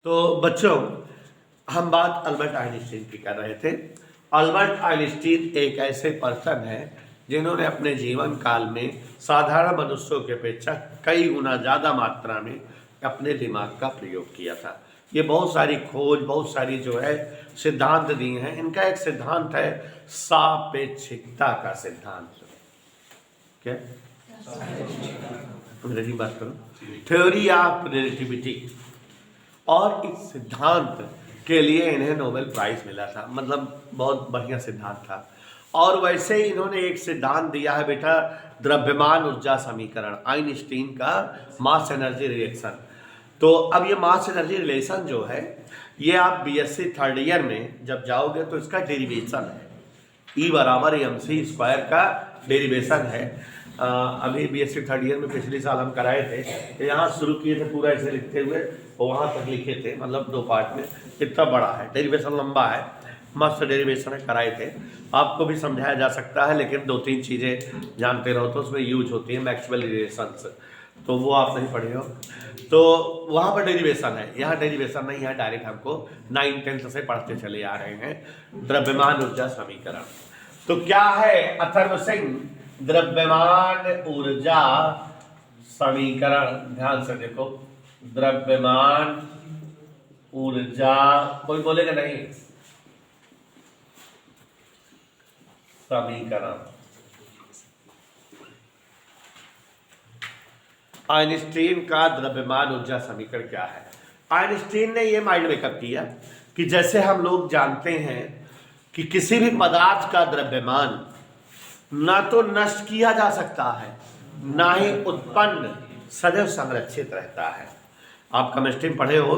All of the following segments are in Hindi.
तो बच्चों, हम बात अल्बर्ट आइंस्टीन की कर रहे थे। अल्बर्ट आइंस्टीन एक ऐसे पर्सन है जिन्होंने अपने जीवन काल में साधारण मनुष्यों की अपेक्षा कई गुना ज़्यादा मात्रा में अपने दिमाग का प्रयोग किया था। ये बहुत सारी खोज, बहुत सारी जो है सिद्धांत दिए हैं। इनका एक सिद्धांत है सापेक्षिकता का सिद्धांत। क्या अंग्रेजी बात करो, थ्योरी ऑफ रिलेटिविटी। और इस सिद्धांत के लिए इन्हें नोबेल प्राइज मिला था। मतलब बहुत बढ़िया सिद्धांत था। और वैसे ही इन्होंने एक सिद्धांत दिया है बेटा, द्रव्यमान ऊर्जा समीकरण, आइंस्टीन का मास एनर्जी रिलेशन। तो अब ये मास एनर्जी रिलेशन जो है, ये आप बीएससी थर्ड ईयर में जब जाओगे तो इसका डेरिवेशन है। E बराबर mc² का डेरिवेशन है। अभी बीएससी थर्ड ईयर में पिछले साल हम कराए थे, तो यहाँ शुरू किए थे पूरा ऐसे लिखते हुए, और वहाँ तक लिखे थे, मतलब 2 पार्ट में। इतना बड़ा है, डेरिवेशन लंबा है, मस्त डेरिवेशन है, कराए थे। आपको भी समझाया जा सकता है, लेकिन 2-3 चीज़ें जानते रहो तो उसमें यूज होती है, मैक्सवेल रिलेशंस, तो वो आप नहीं पढ़े हो। तो वहाँ पर डेरिवेशन है, यहाँ डेरिवेशन नहीं है, डायरेक्ट हमको 9th-10th से पढ़ते चले आ रहे हैं। द्रव्यमान ऊर्जा समीकरण तो क्या है? अथर्व सिंह, द्रव्यमान ऊर्जा समीकरण। ध्यान से देखो, द्रव्यमान ऊर्जा, कोई बोलेगा नहीं, समीकरण। आइंस्टीन का द्रव्यमान ऊर्जा समीकरण क्या है? आइंस्टीन ने यह माइंड मेकअप किया कि जैसे हम लोग जानते हैं कि किसी भी पदार्थ का द्रव्यमान ना तो नष्ट किया जा सकता है, ना ही उत्पन्न, सदैव संरक्षित रहता है। आप केमिस्ट्री में पढ़े हो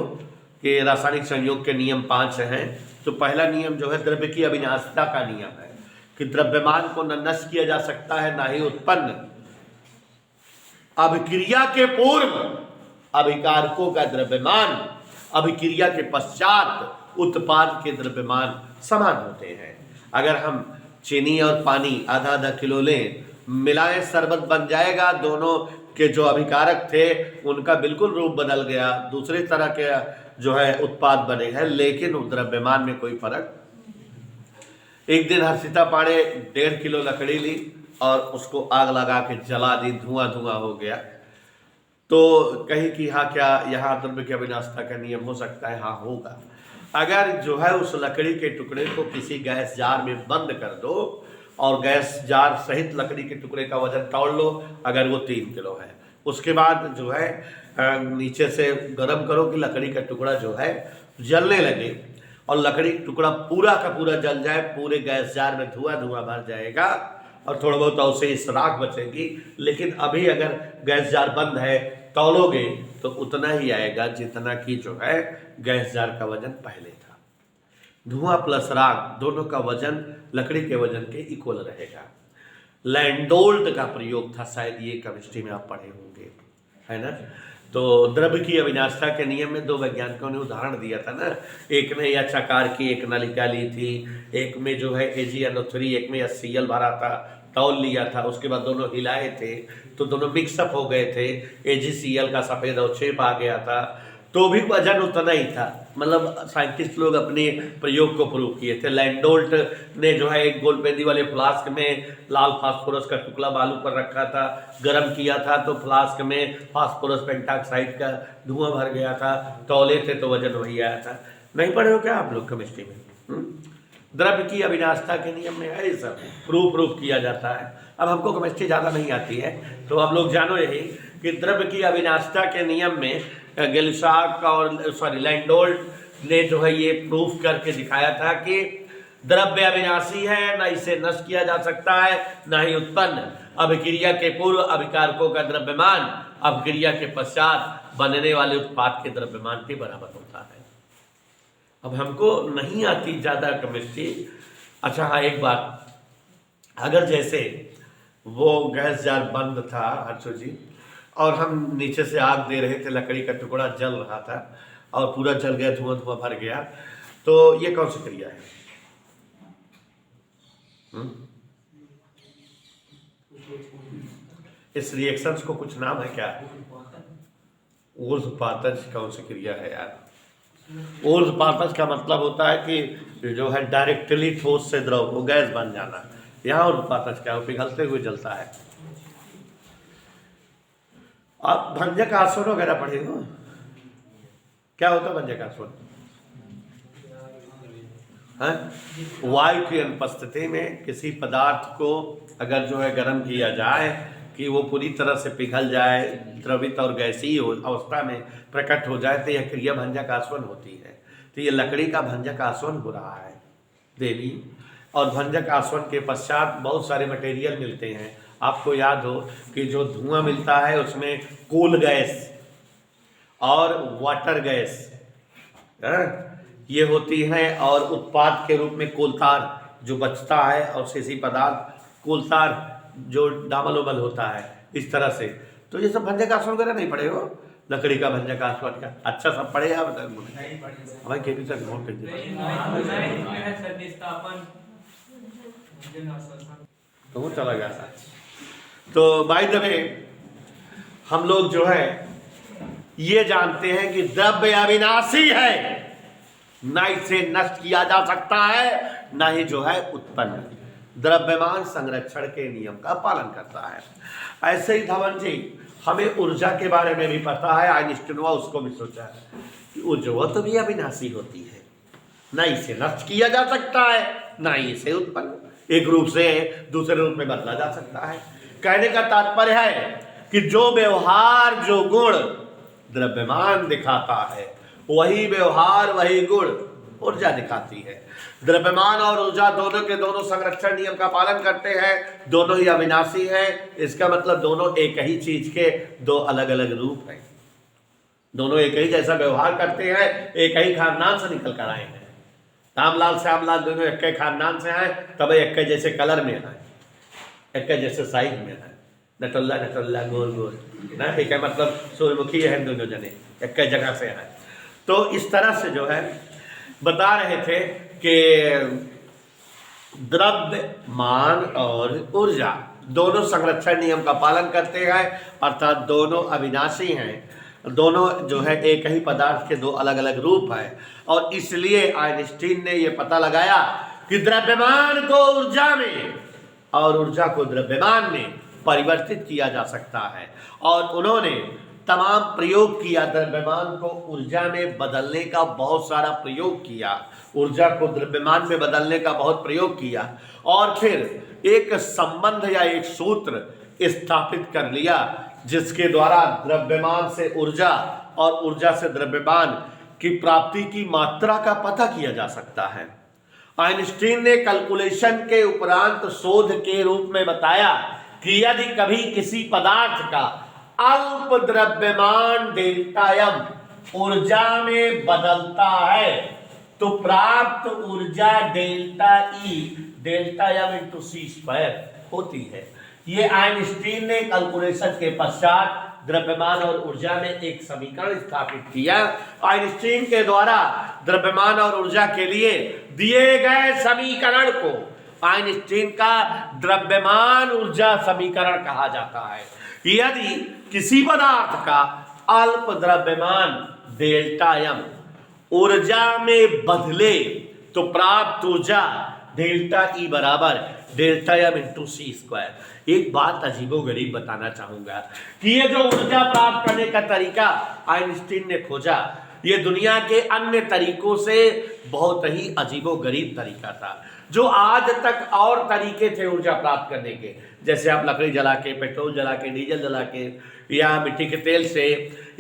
कि रासायनिक संयोग के नियम 5 हैं। तो पहला नियम जो है द्रव्य की अविनाशिता का नियम है कि द्रव्यमान को न नष्ट किया जा सकता है, ना ही उत्पन्न। अभिक्रिया के पूर्व अभिकारकों का द्रव्यमान, अभिक्रिया के पश्चात उत्पाद के द्रव्यमान समान होते हैं। अगर हम चीनी और पानी आधा किलो लें, मिलाएं, शरबत बन जाएगा। दोनों के जो अभिकारक थे उनका बिल्कुल रूप बदल गया, दूसरे तरह के जो है उत्पाद बने हैं, लेकिन द्रव्यमान में कोई फर्क। एक दिन हर्षिता पाड़े 1.5 किलो लकड़ी ली और उसको आग लगा के जला दी, धुआं हो गया। तो कही कि हाँ, क्या यहाँ द्रव्य की अविनाशिता का नियम हो सकता है? हाँ, होगा। अगर जो है उस लकड़ी के टुकड़े को किसी गैस जार में बंद कर दो और गैस जार सहित लकड़ी के टुकड़े का वजन तोड़ लो, अगर वो 3 किलो है, उसके बाद जो है नीचे से गर्म करो कि लकड़ी का टुकड़ा जो है जलने लगे, और लकड़ी का टुकड़ा पूरा का पूरा जल जाए, पूरे गैस जार में धुआं भर जाएगा और थोड़ा बहुत अवशेष राख बचेगी। लेकिन अभी अगर गैस जार बंद है, तौलोगे तो उतना ही आएगा जितना कि जो है गैस जार का वजन पहले था। धुआं प्लस राख दोनों का वजन लकड़ी के वजन के इक्वल रहेगा। लैंडोल्ट का प्रयोग था, शायद ये केमिस्ट्री में आप पढ़े होंगे, है ना। तो द्रव्य की अविनाशिता के नियम में 2 वैज्ञानिकों ने उदाहरण दिया था ना। एक ने यक्षाकार की एक नलिका ली थी, एक में जो है AgNO3, एक में HCl भरा था, तौल लिया था, उसके बाद दोनों हिलाए थे तो दोनों मिक्सअप हो गए थे, AgCl का सफ़ेद अवक्षेप आ गया था, तो भी वजन उतना ही था। मतलब साइंटिस्ट लोग अपने प्रयोग को प्रूव किए थे। लैंडोल्ट ने जो है एक गोलपेंदी वाले फ्लास्क में लाल फास्फोरस का टुकड़ा बालू पर रखा था, गर्म किया था तो फ्लास्क में फास्फोरस पेंटाक्साइड का धुआं भर गया था, तौले थे तो वजन वही आया था। नहीं पढ़े हो क्या आप लोग केमिस्ट्री में? द्रव्य की अविनाशिता के नियम में है, सब प्रूफ किया जाता है। अब हमको केमिस्ट्री ज़्यादा नहीं आती है, तो आप लोग जानो यही कि द्रव्य की अविनाशिता के नियम में गेलुसाक और लैंडोल्ट ने जो है ये प्रूफ करके दिखाया था कि द्रव्य अविनाशी है, ना इसे नष्ट किया जा सकता है, ना ही उत्पन्न। अभिक्रिया के पूर्व अभिकारकों का द्रव्यमान अभिक्रिया के पश्चात बनने वाले उत्पाद के द्रव्यमान के बराबर होता है। अब हमको नहीं आती ज़्यादा केमिस्ट्री। अच्छा हाँ, एक बात, अगर जैसे वो गैस जार बंद था हर्षो जी, और हम नीचे से आग दे रहे थे, लकड़ी का टुकड़ा जल रहा था और पूरा जल गया, धुआं भर गया, तो ये कौन सी क्रिया है? इस रिएक्शंस को कुछ नाम है क्या? ऊर्ध्वपातज कौन सी क्रिया है यार? ऊर्ध्वपातज का मतलब होता है कि जो है डायरेक्टली ठोस से द्रव को गैस बन जाना। यहाँ ऊर्ध्वपातज क्या है, पिघलते हुए जलता है। आप भंजक आसवन वगैरह पढ़े हो, क्या होता है भंजक आसवन? वायु की अनुपस्थिति में किसी पदार्थ को अगर जो है गर्म किया जाए कि वो पूरी तरह से पिघल जाए, द्रवित और गैसीय अवस्था में प्रकट हो जाए, तो यह क्रिया भंजक आसवन होती है। तो ये लकड़ी का भंजक आसवन हो रहा है देवी। और भंजक आसवन के पश्चात बहुत सारे मटेरियल मिलते हैं। आपको याद हो कि जो धुआं मिलता है उसमें कोल गैस और वाटर गैस ये होती है, और उत्पाद के रूप में कोलतार जो बचता है, और शेषी पदार्थ कोलतार जो डामल उमल होता है, इस तरह से। तो ये सब भंजक आसवन वगैरह नहीं पढ़े हो, लकड़ी का भंजक आसवन का अच्छा सब पढ़े आप? भाई केपी सर फोन कर दीजिए तो वो चला गया था। तो बाय द वे हम लोग जो है ये जानते हैं कि द्रव्य अविनाशी है, ना इसे नष्ट किया जा सकता है, ना ही जो है उत्पन्न। द्रव्यमान संरक्षण के नियम का पालन करता है। ऐसे ही धवन जी हमें ऊर्जा के बारे में भी पता है, आइंस्टीन उसको भी सोचा है कि ऊर्जा तो भी अविनाशी होती है, ना इसे नष्ट किया जा सकता है, ना ही इसे उत्पन्न एक रूप से दूसरे रूप में बदला जा सकता है। कहने का तात्पर्य है कि जो व्यवहार जो गुण द्रव्यमान दिखाता है, वही व्यवहार वही गुण ऊर्जा दिखाती है। द्रव्यमान और ऊर्जा दोनों के दोनों संरक्षण नियम का पालन करते हैं, दोनों ही अविनाशी हैं। इसका मतलब दोनों एक ही चीज के दो अलग अलग रूप हैं, दोनों एक ही जैसा व्यवहार करते हैं, एक ही खानदान से निकल कर आए हैं। रामलाल श्यामलाल दोनों एक ही खानदान से आए, तब एक जैसे कलर में आए, एक जैसे साइज में आए। नटुल्ला नटुल्ला गोल गोल ना, एक मतलब सूर्यमुखी है दोनों जने, एक जगह से आए। तो इस तरह से जो है बता रहे थे कि द्रव्यमान और ऊर्जा दोनों संरक्षण नियम का पालन करते हैं, अर्थात दोनों अविनाशी हैं, दोनों जो है एक ही पदार्थ के दो अलग अलग रूप हैं। और इसलिए आइंस्टीन ने यह पता लगाया कि द्रव्यमान को ऊर्जा में और ऊर्जा को द्रव्यमान में परिवर्तित किया जा सकता है। और उन्होंने तमाम प्रयोग किया, द्रव्यमान को ऊर्जा में बदलने का बहुत सारा प्रयोग किया, ऊर्जा को द्रव्यमान में बदलने का बहुत प्रयोग किया, और फिर एक संबंध या एक सूत्र स्थापित कर लिया जिसके द्वारा द्रव्यमान से ऊर्जा और ऊर्जा से द्रव्यमान की प्राप्ति की मात्रा का पता किया जा सकता है। आइंस्टीन ने कैलकुलेशन के उपरांत शोध के रूप में बताया कि यदि कभी किसी पदार्थ का अल्प द्रव्यमान डेल्टा एम ऊर्जा में बदलता है तो प्राप्त ऊर्जा डेल्टा एम इंटू सी स्क्वायर होती है। ये आइंस्टीन ने कैलकुलेशन के पश्चात द्रव्यमान और ऊर्जा में एक समीकरण स्थापित किया। आइंस्टीन के द्वारा द्रव्यमान और ऊर्जा के लिए दिए गए समीकरण को आइंस्टीन का द्रव्यमान ऊर्जा समीकरण कहा जाता है। यदि किसी पदार्थ का अल्प द्रव्यमान डेल्टा एम ऊर्जा में बदले तो प्राप्त ऊर्जा डेल्टा ई बराबर डेल्टा एम इंटू सी स्क्वायर। एक बात अजीबोगरीब बताना चाहूंगा कि ये जो ऊर्जा प्राप्त करने का तरीका आइंस्टीन ने खोजा, ये दुनिया के अन्य तरीकों से बहुत ही अजीबोगरीब तरीका था। जो आज तक और तरीके थे ऊर्जा प्राप्त करने के, जैसे आप लकड़ी जला के, पेट्रोल जला के, डीजल जला के, या मिट्टी के तेल से,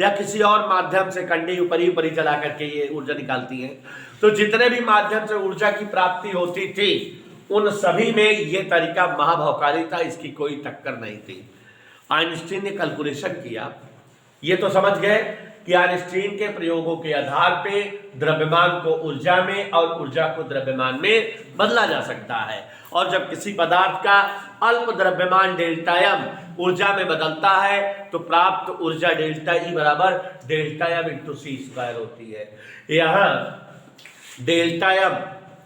या किसी और माध्यम से कंडी ऊपरी जला करके ये ऊर्जा निकालती हैं। तो जितने भी माध्यम से ऊर्जा की प्राप्ति होती थी उन सभी में ये तरीका महाभवकारी था, इसकी कोई टक्कर नहीं थी। आइंस्टीन ने कैलकुलेशन किया, ये तो समझ गए कि आइंस्टीन के प्रयोगों के आधार पे द्रव्यमान को ऊर्जा में और ऊर्जा को द्रव्यमान में बदला जा सकता है। और जब किसी पदार्थ का अल्प द्रव्यमान डेल्टा एम ऊर्जा में बदलता है तो प्राप्त ऊर्जा डेल्टा ई बराबर डेल्टा एम इंटू सी स्क्वायर होती है। यहाँ डेल्टा एम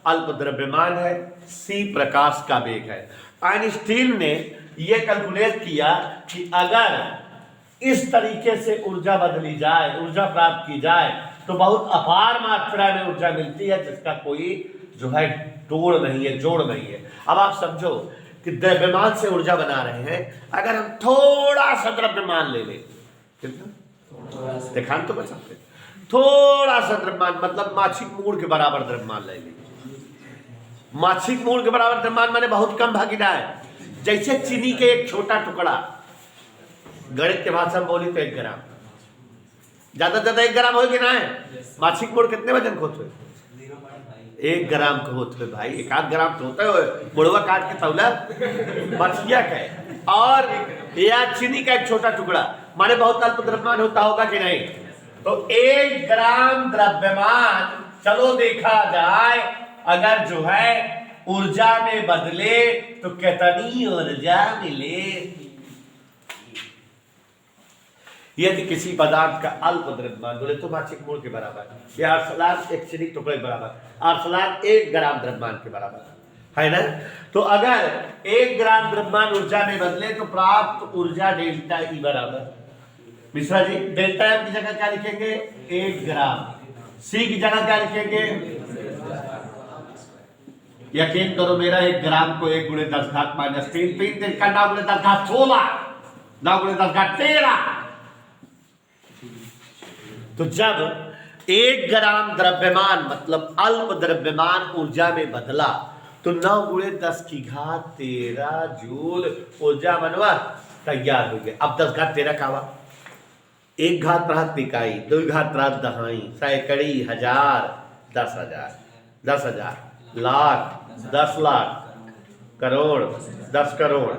अल्प द्रव्यमान है, सी प्रकाश का वेग है। आइंस्टीन ने यह कैलकुलेट किया कि अगर इस तरीके से ऊर्जा बदली जाए, ऊर्जा प्राप्त की जाए, तो बहुत अपार मात्रा में ऊर्जा मिलती है, जिसका कोई जो है तोड़ नहीं है, जोड़ नहीं है। अब आप समझो कि द्रव्यमान से ऊर्जा बना रहे हैं, अगर हम थोड़ा सा द्रव्यमान ले लें, कितना देखान तो बच सकते, थोड़ा सा द्रव्यमान मतलब माछिक मूड़ के बराबर द्रव्यमान ले लें। माछिक मूड़ के बराबर द्रव्यमान माने बहुत कम भागीदार है। जैसे चीनी के एक छोटा टुकड़ा, गणित के भाषा में बोली तो 1 ग्राम, ज्यादा ज्यादा 1 ग्राम हो कि ना है। माछिक मूड़ कितने वजन को होते? 1 ग्राम को होते भाई, 1 ग्राम तो होता है मुड़वा काट के तौला मछलिया का। और या चीनी का एक छोटा टुकड़ा माने बहुत अल्प द्रव्यमान होता होगा कि नहीं। तो 1 ग्राम द्रव्यमान चलो देखा जाए अगर जो है ऊर्जा में बदले तो कितनी ऊर्जा मिले। यदि किसी पदार्थ का अल्प द्रव्यमान बोले तो माछिक मूड़ के बराबर या अरसलान एक चीनी टुकड़े के बराबर, अरसलान 1 ग्राम द्रव्यमान के बराबर है ना। तो अगर 1 ग्राम द्रव्यमान ऊर्जा में बदले तो प्राप्त ऊर्जा डेल्टा ई बराबर, मिश्रा जी डेल्टा एम की जगह क्या लिखेंगे? 1 ग्राम। सी की जगह क्या लिखेंगे? यकीन करो मेरा 1 ग्राम को 1 × 10⁻³ 3 3 का 9 × 10⁻16 9 × 10⁻13। तो जब 1 ग्राम द्रव्यमान मतलब अल्प द्रव्यमान ऊर्जा में बदला तो 9 × 10⁻13 जूल ऊर्जा बनवा तैयार हो गया। अब 10⁻13 का हुआ 1 घात रहत इकाई, 2 घात रहत दहाई, सैकड़ी, हजार, 10,000, 10,000, लाख, 10 लाख, करोड़, 10 करोड़,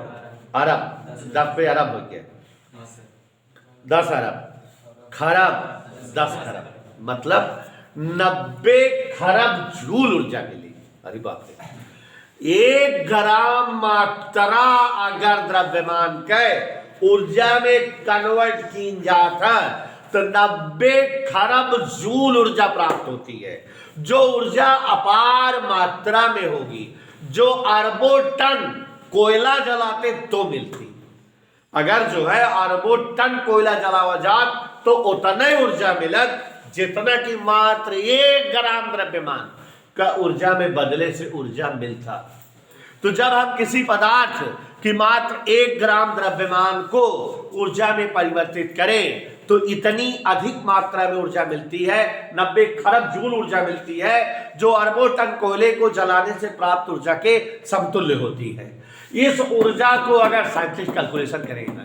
अरब, 10 पे अरब हो गया, 10 अरब, खरब, 10 खरब, मतलब 90 खरब जूल ऊर्जा मिली। अरे बाप रे, 1 ग्राम मात्रा अगर द्रव्यमान के ऊर्जा में कन्वर्ट की जाता तो 90 खरब जूल ऊर्जा प्राप्त होती है, जो ऊर्जा अपार मात्रा में होगी, जो अरबों टन कोयला जलाते तो मिलती। अगर जो है अरबों टन कोयला जलावा जात तो उतना ही ऊर्जा मिलत जितना कि मात्र 1 ग्राम द्रव्यमान का ऊर्जा में बदले से ऊर्जा मिलता। तो जब हम किसी पदार्थ की मात्र 1 ग्राम द्रव्यमान को ऊर्जा में परिवर्तित करें तो इतनी अधिक मात्रा में ऊर्जा मिलती है, 90 खरब जूल ऊर्जा मिलती है, जो अरबों टन कोयले को जलाने से प्राप्त ऊर्जा के समतुल्य होती है। इस ऊर्जा को अगर साइंटिस्ट कैलकुलेशन करेंगे,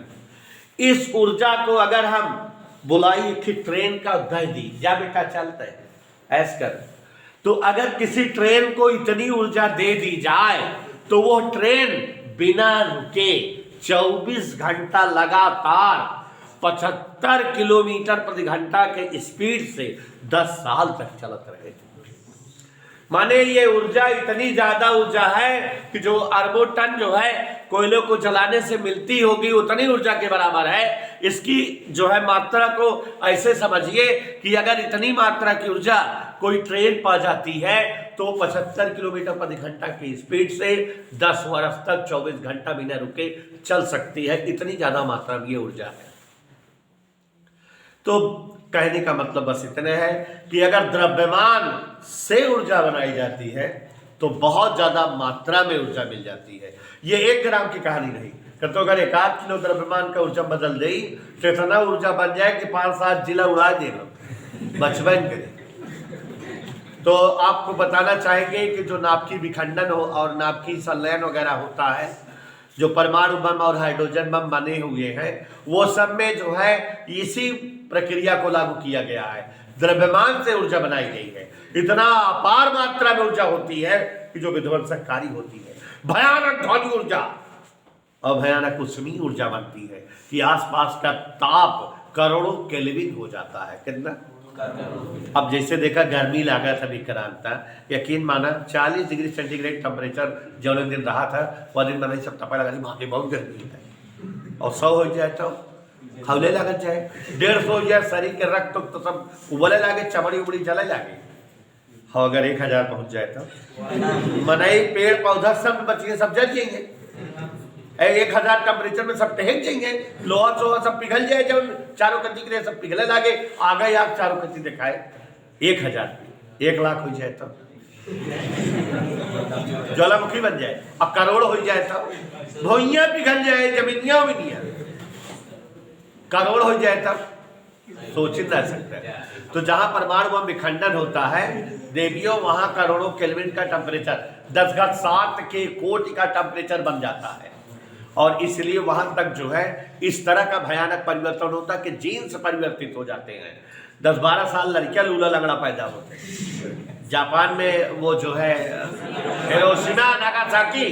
इस ऊर्जा को अगर हम बुलाई कि ट्रेन का दह दी या बेटा चलता है ऐस कर, तो अगर किसी ट्रेन को इतनी ऊर्जा दे दी जाए तो वो ट्रेन बिना रुके 24 घंटा लगातार 75 किलोमीटर प्रति घंटा के स्पीड से 10 साल तक चलत रहे। माने ये ऊर्जा इतनी ज्यादा ऊर्जा है कि जो अरबों टन जो है कोयले को जलाने से मिलती होगी उतनी ऊर्जा के बराबर है। इसकी जो है मात्रा को ऐसे समझिए कि अगर इतनी मात्रा की ऊर्जा कोई ट्रेन पा जाती है तो 75 किलोमीटर प्रति घंटा की स्पीड से 10 वर्ष तक 24 घंटा बिना रुके चल सकती है। इतनी ज्यादा मात्रा में ये ऊर्जा है। तो कहने का मतलब बस इतने है कि अगर द्रव्यमान से ऊर्जा बनाई जाती है तो बहुत ज्यादा मात्रा में ऊर्जा मिल जाती है। ये 1 ग्राम की कहानी नहीं, तो अगर 1/8 किलो द्रव्यमान का ऊर्जा बदल देगी तो इतना ऊर्जा बन जाए कि 5-7 जिला उड़ा देगा बचपन के। तो आपको बताना चाहेंगे कि जो नाभिकीय विखंडन हो और नाभिकीय संलयन वगैरह होता है, जो परमाणु बम और हाइड्रोजन बम बने हुए हैं, वो सब में जो है इसी प्रक्रिया को लागू किया गया है। द्रव्यमान से ऊर्जा बनाई गई है, इतना अपार मात्रा में ऊर्जा होती है कि जो विध्वंसकारी होती है। भयानक ध्वनि ऊर्जा और भयानक उष्मीय ऊर्जा बनती है कि आसपास का ताप करोड़ों केल्विन हो जाता है। कितना? अब जैसे देखा गर्मी लगा था विक्रांता, यकीन माना 40 डिग्री सेंटीग्रेड टेम्परेचर जो दिन रहा था वह दिन मैंने सब टपा लगा दी, वहां बहुत गर्मी है। और 100 हो जाए तो खौले लागत जाए, 150 हो जाए शरीर के रक्त तो सब उबले लागे, चमड़ी उबड़ी जले लागे। हाँ, अगर 1000 पहुंच जाए तो मनई पेड़ पौधा सब बचिए, सब जल जाएंगे। 1000 टेम्परेचर में सब टहक जाएंगे, लोहा सोहा सब पिघल जाए, जब चारों कत्ती के लिए सब पिघले लागे, आ गए आप चारों कत्ती दिखाए 1000 1 लाख हो जाए तब ज्वालामुखी बन जाए, अब करोड़ हो जाए तब भोइया पिघल जाए, जमीनिया मिनिया करोड़ हो जाए तब सोच ही नहीं सकते। तो जहां परमाणु बम विखंडन होता है देवियों, वहां करोड़ों केल्विन का टेम्परेचर 10⁻⁷ के कोटि का टेम्परेचर बन जाता है। और इसलिए वहां तक जो है इस तरह का भयानक परिवर्तन होता है कि जीन्स परिवर्तित हो जाते हैं। 10-12 साल लड़कियां लूला लगड़ा पैदा होते हैं। जापान में वो जो है हिरोशिमा नागासाकी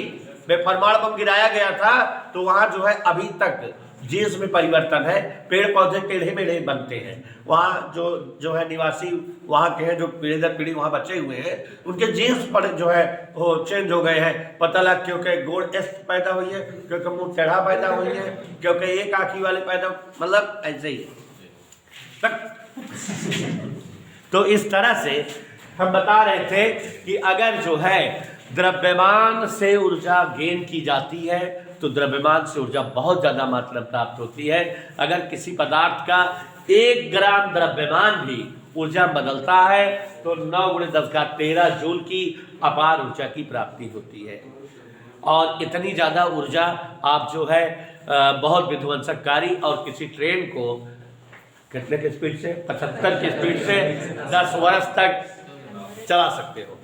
में परमाणु बम गिराया गया था, तो वहां जो है अभी तक जीन्स में परिवर्तन है, पेड़ पौधे टेढ़े मेढ़े बनते हैं। वहाँ जो है निवासी वहाँ के हैं, जो पीढ़ी दर पीढ़ी वहाँ बचे हुए हैं, उनके जीन्स पर जो है वो चेंज हो गए हैं। पता लग क्योंकि गोड़ एस्ट पैदा हुई है, क्योंकि मुंह टेढ़ा पैदा हुई है, क्योंकि एक आँखी वाले पैदा, मतलब ऐसे ही तो इस तरह से हम बता रहे थे कि अगर जो है द्रव्यमान से ऊर्जा गेन की जाती है तो द्रव्यमान से ऊर्जा बहुत ज़्यादा मात्रा में प्राप्त होती है। अगर किसी पदार्थ का 1 ग्राम द्रव्यमान भी ऊर्जा बदलता है तो 9 × 10⁻13 जूल की अपार ऊर्जा की प्राप्ति होती है। और इतनी ज़्यादा ऊर्जा आप जो है बहुत विध्वंसकारी और किसी ट्रेन को कितने की स्पीड से 75 की स्पीड से 10 वर्ष तक चला सकते हो।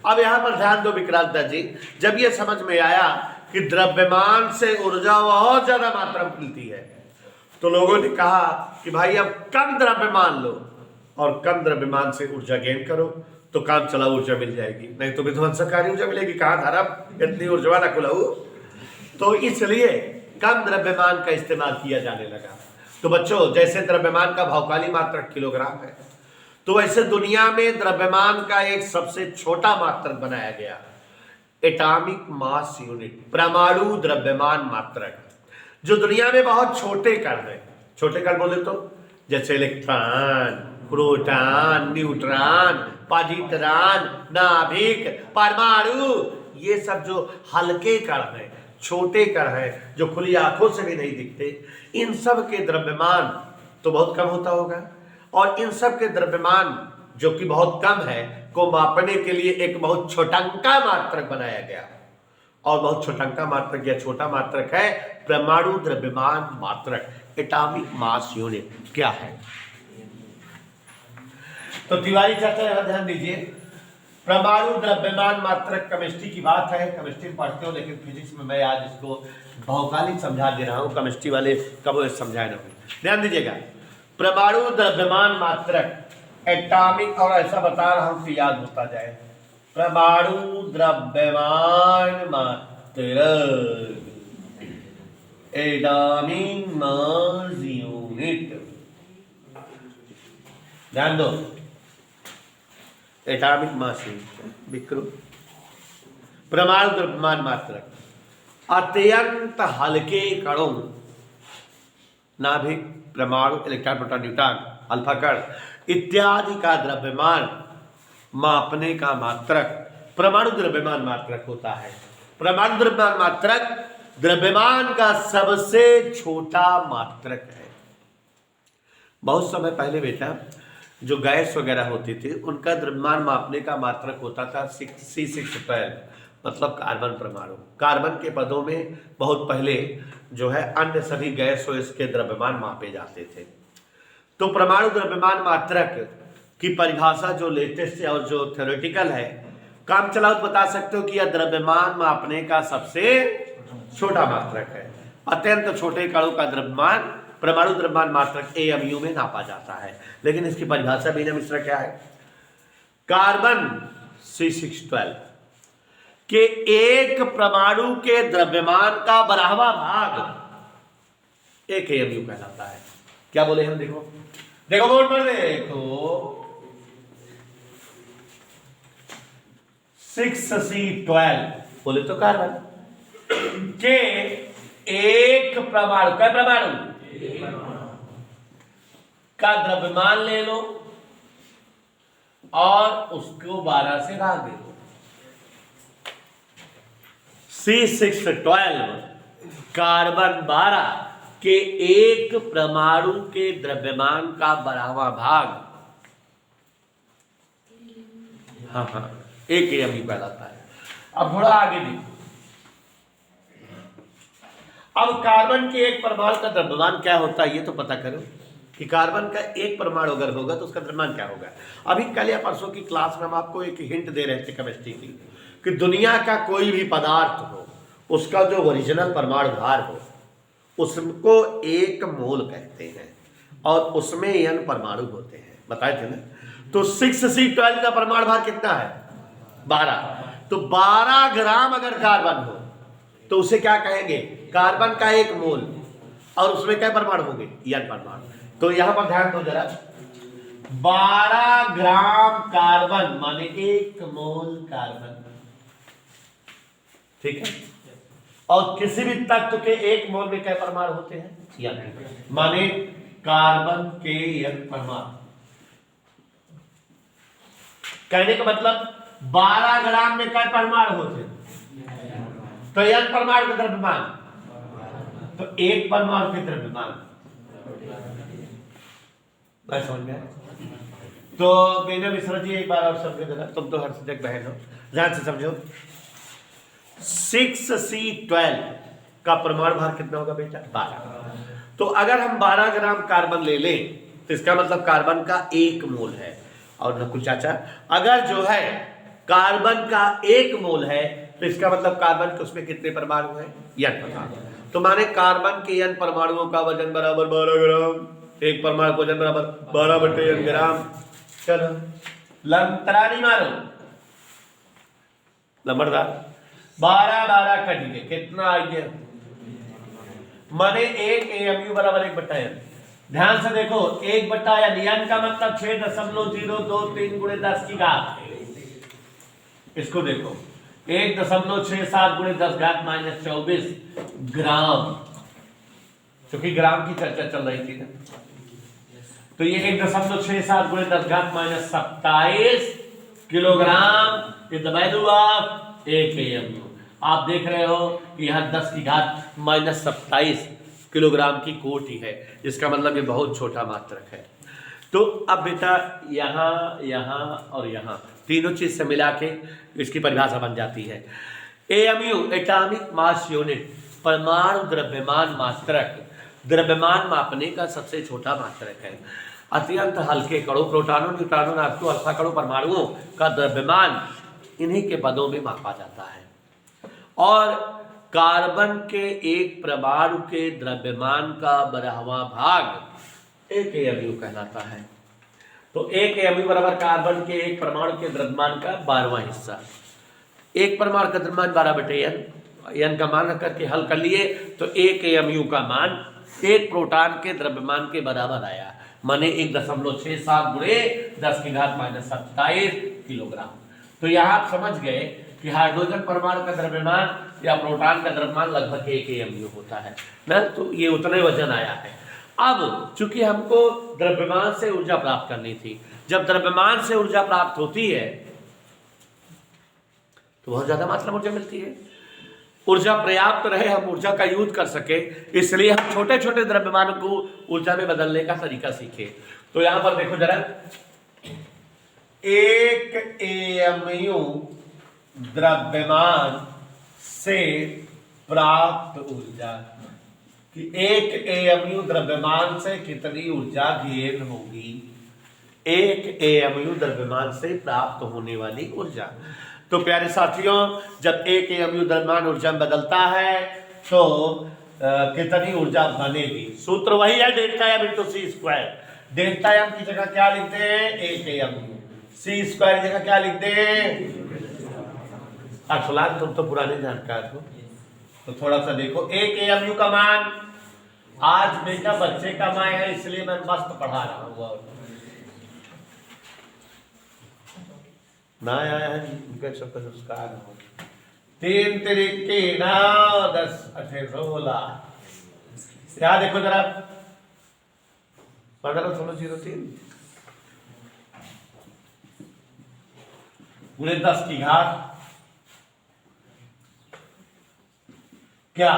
अब यहाँ पर ध्यान दो विक्रांत जी, जब ये समझ में आया कि द्रव्यमान से ऊर्जा बहुत ज्यादा मात्रा में मिलती है तो लोगों ने कहा कि भाई अब कम द्रव्यमान लो और कम द्रव्यमान से ऊर्जा गेन करो तो काम चला ऊर्जा मिल जाएगी, नहीं तो विध्वंसकारी ऊर्जा मिलेगी। कहाँ धर्म इतनी ऊर्जा ना खुलाऊ, तो इसलिए कम द्रव्यमान का इस्तेमाल किया जाने लगा। तो बच्चों, जैसे द्रव्यमान का भौकाली मात्रक किलोग्राम है, तो वैसे दुनिया में द्रव्यमान का एक सबसे छोटा मात्रक बनाया गया, एटॉमिक मास यूनिट, परमाणु द्रव्यमान मात्रक, जो दुनिया में बहुत छोटे कण हैं। छोटे कण बोले तो जैसे इलेक्ट्रॉन, प्रोटॉन, न्यूट्रॉन, पॉजिट्रॉन, नाभिक, परमाणु, ये सब जो हल्के कण हैं, छोटे कण हैं, जो खुली आंखों से भी नहीं दिखते, इन सब के द्रव्यमान तो बहुत कम होता होगा। और इन सब के द्रव्यमान जो कि बहुत कम है को मापने के लिए एक बहुत छोटंका मात्रक बनाया गया। और बहुत छोटंका मात्रक या छोटा मात्रक है परमाणु द्रव्यमान मात्रक, एटॉमिक मास यूनिट। क्या है? तो तिवारी चाचा यहां ध्यान दीजिए, परमाणु द्रव्यमान मात्रक केमिस्ट्री की बात है, केमिस्ट्री पढ़ते हो, लेकिन फिजिक्स में मैं आज इसको भौकालिक समझा दे रहा हूं, केमिस्ट्री वाले कब समझाए ना। ध्यान दीजिएगा, परमाणु द्रव्यमान मात्रक एटॉमिक, और ऐसा बता रहा हूं कि याद होता जाए, परमाणु द्रव्यमान मात्रक एटॉमिक मास यूनिट। ध्यान दो, एटॉमिक मास यूनिट विक्रम परमाणु द्रव्यमान मात्रक अत्यंत हल्के कणों, नाभिक, परमाणु, इलेक्ट्रॉन, प्रोटॉन, न्यूट्रॉन, अल्फा कण इत्यादि का द्रव्यमान मापने का मात्रक परमाणु द्रव्यमान मात्रक होता है। परमाणु द्रव्यमान मात्रक द्रव्यमान का सबसे छोटा मात्रक है। बहुत समय पहले बेटा जो गैस वगैरह होती थी उनका द्रव्यमान मापने का मात्रक होता था C612, मतलब कार्बन परमाणु। कार्बन के पदों में बहुत पहले जो है अन्य सभी गैस और इसके द्रव्यमान मापे जाते थे। तो परमाणु द्रव्यमान मात्रक की परिभाषा जो लेटेस्ट है और जो थ्योरेटिकल है, काम चलाओ बता सकते हो कि यह द्रव्यमान मापने का सबसे छोटा मात्रक है। अत्यंत छोटे कणों का द्रव्यमान परमाणु द्रव्यमान मात्रक AMU में नापा जाता है। लेकिन इसकी परिभाषा बीना मिश्रा क्या है? कार्बन C612 के एक परमाणु के द्रव्यमान का 12वां भाग एक AMU कहलाता है। क्या बोले हम? देखो देखो बोर्ड पर देखो, 6C12 बोले तो कार्बन के एक परमाणु का का द्रव्यमान ले लो और उसको 12 से भाग दे दो। C612 कार्बन 12 के एक परमाणु के द्रव्यमान का 12वां भाग हाँ हाँ, 1 AMU कहलाता है। अब थोड़ा आगे देखो, अब कार्बन के एक परमाणु का द्रव्यमान क्या होता है ये तो पता करो कि कार्बन का एक परमाणु अगर होगा तो उसका द्रव्यमान क्या होगा। अभी कल या परसों की क्लास में हम आपको एक हिंट दे रहे थे केमिस्ट्री की कि दुनिया का कोई भी पदार्थ हो उसका जो ओरिजिनल परमाणु भार हो उसको 1 मोल कहते हैं और उसमें n परमाणु होते हैं, बताए थे ना। तो 6C12 का परमाणु भार कितना है? 12। तो 12 ग्राम अगर कार्बन हो तो उसे क्या कहेंगे? कार्बन का 1 मोल, और उसमें क्या परमाणु होंगे? n परमाणु। तो यहां पर ध्यान दो जरा, 12 ग्राम कार्बन माने 1 मोल कार्बन, ठीक है। और किसी भी तत्व के 1 मोल में क्या परमाणु होते हैं? n, माने कार्बन के n परमाणु। कहने का मतलब 12 ग्राम में क्या परमाणु होते हैं? तो n परमाणु का द्रव्यमान, तो 1 परमाणु के द्रव्यमान समझ में। तो बेटा मिश्रा जी एक बार और समझो जरा, तुम तो हर सब्जेक्ट बहन हो, ध्यान से समझो। 6C12 का परमाणु भार कितना होगा बेटा? 12। तो अगर हम 12 ग्राम कार्बन ले लें तो इसका मतलब कार्बन का 1 मोल है। और नकुल चाचा, अगर जो है कार्बन का 1 मोल है तो इसका मतलब कार्बन के उसमें कितने परमाणु है? n परमाणु। तो माने कार्बन के n परमाणुओं का वजन बराबर 12 ग्राम, 1 परमाणु का वजन बराबर 12/n ग्राम। चलो लंतरा नहीं मारो, नंबरदार 12 कट गए, कितना आ गया? माने 1 AMU बराबर 1/n। ध्यान से देखो, 1/n, n का मतलब 6.023 × 10 की घात। इसको देखो 1.67 × 10 - 24 ग्राम, क्योंकि ग्राम की चर्चा चल रही थी ना। तो ये 1.67 × 10 - 27 kilogram is the value of 1 AMU। आप देख रहे हो कि यहाँ 10 की घात -27 किलोग्राम की कोटि है, इसका मतलब ये बहुत छोटा मात्रक है। तो अब बेटा यहाँ, यहाँ और यहाँ तीनों चीज से मिला के इसकी परिभाषा बन जाती है। AMU एटॉमिक मास यूनिट, परमाणु द्रव्यमान मात्रक, द्रव्यमान मापने का सबसे छोटा मात्रक है। अत्यंत हल्के कणों, प्रोटॉनों, न्यूट्रॉनों, नाभिकों, अल्फा कणों, परमाणुओं का द्रव्यमान इन्हीं के पदों में मापा जाता है। और कार्बन के एक परमाणु के द्रव्यमान का 12वां भाग 1 AMU कहलाता है। तो 1 AMU बराबर कार्बन के एक परमाणु के द्रव्यमान का 12वां हिस्सा। एक परमाणु का द्रव्यमान 12/n, n का मान रख करके हल कर लिए तो 1 AMU का मान एक प्रोटॉन के द्रव्यमान के बराबर आया, माने 1.67 × 10 की घात -27 किलोग्राम। तो यहाँ आप समझ गए कि हाइड्रोजन परमाणु का द्रव्यमान या प्रोटॉन का द्रव्यमान लगभग 1 AMU होता है ना। तो ये उतने वजन आया है। अब चूंकि हमको द्रव्यमान से ऊर्जा प्राप्त करनी थी, जब द्रव्यमान से ऊर्जा प्राप्त होती है तो बहुत ज्यादा मात्रा में ऊर्जा मिलती है। ऊर्जा पर्याप्त रहे, हम ऊर्जा का यूज कर सके, इसलिए हम छोटे छोटे द्रव्यमानों को ऊर्जा में बदलने का तरीका सीखे। तो यहां पर देखो जरा, 1 AMU द्रव्यमान से प्राप्त ऊर्जा, कि 1 AMU द्रव्यमान से कितनी ऊर्जा गेन होगी? 1 AMU द्रव्यमान से प्राप्त होने वाली ऊर्जा। तो प्यारे साथियों, जब 1 AMU द्रव्यमान ऊर्जा में बदलता है तो कितनी ऊर्जा बनेगी? सूत्र वही है, डेल्टा एम इंटू सी स्क्वायर। डेल्टा एम की जगह क्या लिखते हैं? 1 AMU। सी स्क्वायर की जगह क्या लिखते हैं? फिलहाल तुम तो पुराने जानकार हो, तो थोड़ा सा देखो 1 AMU का मान, आज बेटा बच्चे का मान है इसलिए मैं मस्त पढ़ा रहा हूँ। ना आया है उनके सबका संस्कार हो। 3 तरीके 9 10 18 16, क्या देखो जरा 15 16 03 पूरे 10 की घात क्या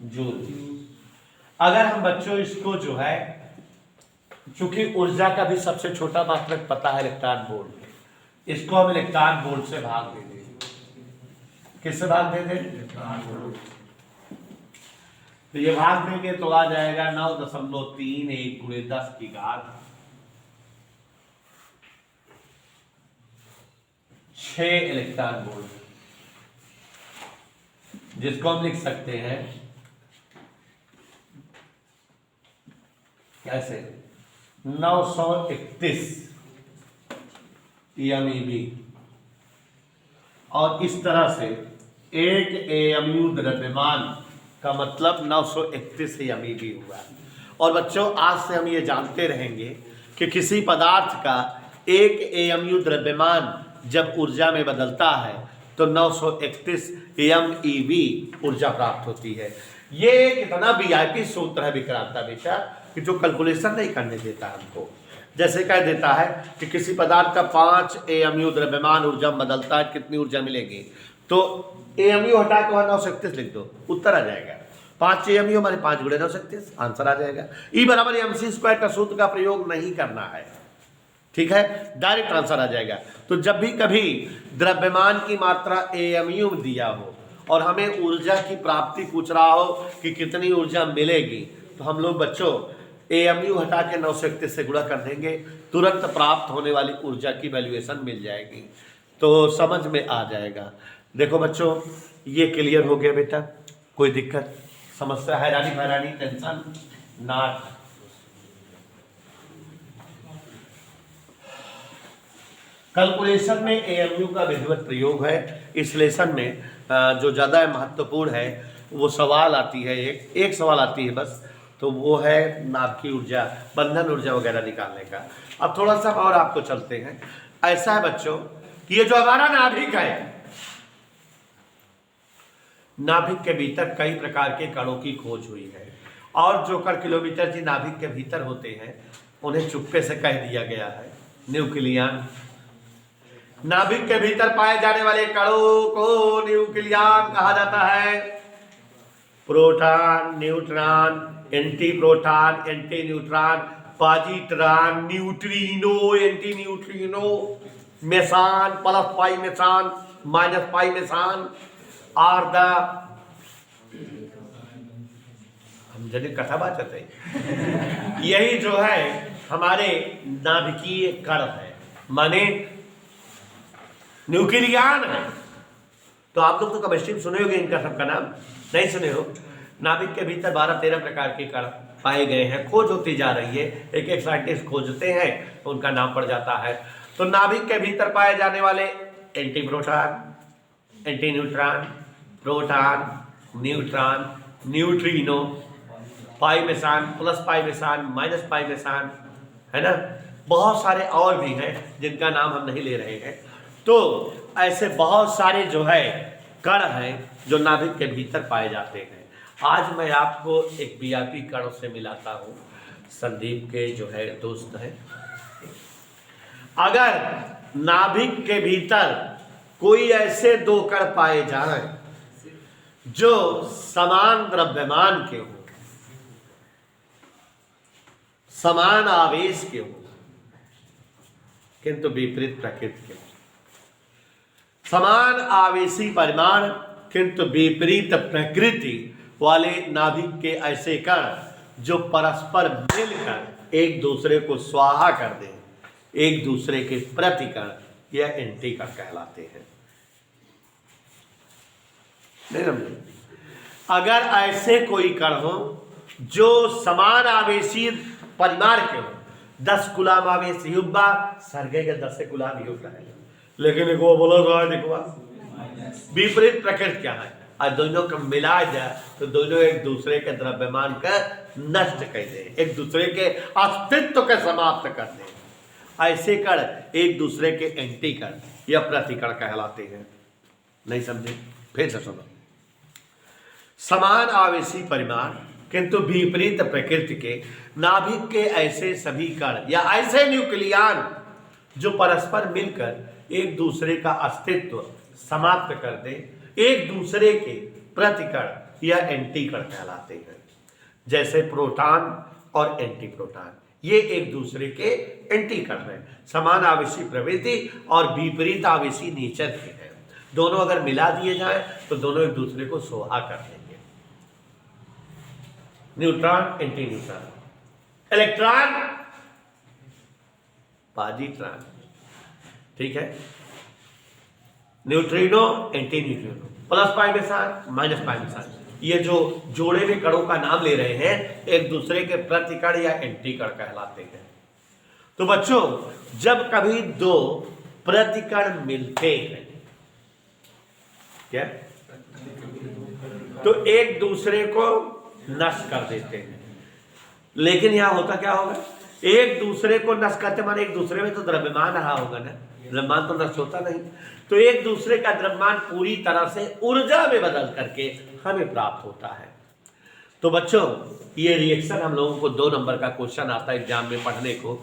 जूल। अगर हम बच्चों इसको जो है, चूंकि ऊर्जा का भी सबसे छोटा मात्रक पता है इलेक्ट्रॉन वोल्ट, इसको हम इलेक्ट्रॉन वोल्ट से भाग दे दें। किससे भाग दे दें? तो ये भाग देंगे तो आ जाएगा 9.31 गुणे 10 की घात 6 इलेक्ट्रॉन वोल्ट, जिसको हम लिख सकते हैं कैसे 931 एमईबी। और इस तरह से एक एएमयू द्रव्यमान का मतलब 931 एमईबी हुआ। और बच्चों आज से हम ये जानते रहेंगे कि किसी पदार्थ का एक एएमयू द्रव्यमान जब ऊर्जा में बदलता है तो 931 एमईबी ऊर्जा प्राप्त होती है। ये कितना वीआईपी सूत्र है विक्रांता बेटा कि जो कैलकुलेशन नहीं करने देता हमको। जैसे कह देता है कि किसी पदार्थ का 5 एएमयू द्रव्यमान ऊर्जा में बदलता है, कितनी ऊर्जा मिलेगी, तो एएमयू हटा के 931 लिख दो, उत्तर आ जाएगा। 5 एएमयू हमारे 5 गुणे 931, आंसर आ जाएगा। ई बराबर एमसी स्क्वायर का सूत्र का प्रयोग नहीं करना है, ठीक है, डायरेक्ट आंसर आ जाएगा। तो जब भी कभी द्रव्यमान की मात्रा एएमयू में दिया हो और हमें ऊर्जा की प्राप्ति पूछ रहा हो कि कितनी ऊर्जा मिलेगी, तो हम लोग बच्चों एएमयू हटा के 931 से गुणा कर देंगे, तुरंत प्राप्त होने वाली ऊर्जा की वैल्यूएशन मिल जाएगी, तो समझ में आ जाएगा। देखो बच्चों ये क्लियर हो गया बेटा, कोई दिक्कत समस्या हैरानी टेंशन नॉट। कैलकुलेशन में एएमयू का विधिवत प्रयोग है। इस लेसन में जो ज़्यादा महत्वपूर्ण है वो सवाल आती है, एक सवाल आती है बस, तो वो है नाभ की ऊर्जा, बंधन ऊर्जा वगैरह निकालने का। अब थोड़ा सा और आपको चलते हैं। ऐसा है बच्चों कि ये जो हमारा नाभिक है, नाभिक के भीतर कई प्रकार के कणों की खोज हुई है और जो कण किलोमीटर जी नाभिक के भीतर होते हैं उन्हें चुप्पे से कह दिया गया है न्यूक्लियन। नाभिक के भीतर पाए जाने वाले कणों को न्यूक्लियन कहा जाता है। Proton, neutron, anti proton, anti neutron, positron, neutrino, anti neutrino, meson, plus pi meson, minus pi meson are the हम जने कथा बात है यही जो है हमारे नाभिकीय कण है, माने न्यूक्लियन है। तो आप लोग तो केमिस्ट्री में सुने होंगे, इनका सबका नाम नहीं सुने हो। नाभिक के भीतर 12-13 प्रकार के कण पाए गए हैं, खोज होती जा रही है, एक एक साइंटिस्ट खोजते हैं तो उनका नाम पड़ जाता है। तो नाभिक के भीतर पाए जाने वाले anti proton, anti neutron, proton, neutron, neutrino, pi meson, plus pi meson, minus pi meson, है ना, बहुत सारे और भी हैं जिनका नाम हम नहीं ले रहे हैं। तो ऐसे बहुत सारे जो है कण हैं जो नाभिक के भीतर पाए जाते हैं। आज मैं आपको एक वीआईपी कण से मिलाता हूँ, संदीप के जो है दोस्त हैं। अगर नाभिक के भीतर कोई ऐसे 2 कण पाए जाएं जो समान द्रव्यमान के हो, समान आवेश के हो, किंतु विपरीत प्रकृति के हो, समान आवेशी परिमाण किंतु विपरीत प्रकृति वाले नाभिक के ऐसे कण जो परस्पर मिलकर एक दूसरे को स्वाहा कर दें, एक दूसरे के प्रतिकण या एंटी कण कहलाते हैं। नहीं समझे? अगर ऐसे कोई कण हो जो समान आवेशी परिमाण के हो, 10 कूलम आवेश युग्मा सर्गे के 10 कूलम युग्म है, लेकिन एक वो बोलो देखो विपरीत प्रकृति क्या है, और दोनों को मिला जाए तो दोनों एक दूसरे के द्रव्यमान का नष्ट कर दे, एक दूसरे के अस्तित्व के समाप्त कर दे। ऐसे कण एक दूसरे के एंटी कण या प्रतिकण कहलाते हैं। नहीं समझे? फिर से सुनो। समान आवेशी परिमाण किंतु विपरीत प्रकृति के नाभिक के ऐसे सभी कण या ऐसे न्यूक्लियन जो परस्पर मिलकर एक दूसरे का अस्तित्व समाप्त कर दे, एक दूसरे के प्रतिकण या एंटी कण कहलाते हैं। जैसे प्रोटॉन और एंटी प्रोटॉन, ये एक दूसरे के एंटी कण हैं, समान आवेशी प्रवृत्ति और विपरीत आवेशी नेचर के हैं। दोनों अगर मिला दिए जाएं तो दोनों एक दूसरे को सोहा कर देंगे। Neutron anti neutron, electron positron, ठीक है। Neutrino anti neutrino, plus pi के साथ माइनस पाई के साथ, ये जो जोड़े हुए कणों का नाम ले रहे हैं एक दूसरे के प्रतिकण या एंटी कण कहलाते हैं। तो बच्चों जब कभी दो प्रतिकण मिलते हैं क्या, तो एक दूसरे को नष्ट कर देते हैं। लेकिन यहां होता क्या होगा, एक दूसरे को नष्ट करते माने एक दूसरे में तो द्रव्यमान रहा होगा ना, द्रव्यमान तो नष्ट होता नहीं, तो एक दूसरे का द्रव्यमान पूरी तरह से ऊर्जा में बदल करके हमें प्राप्त होता है। तो बच्चों ये रिएक्शन हम लोगों को 2 नंबर का क्वेश्चन आता है एग्जाम में पढ़ने को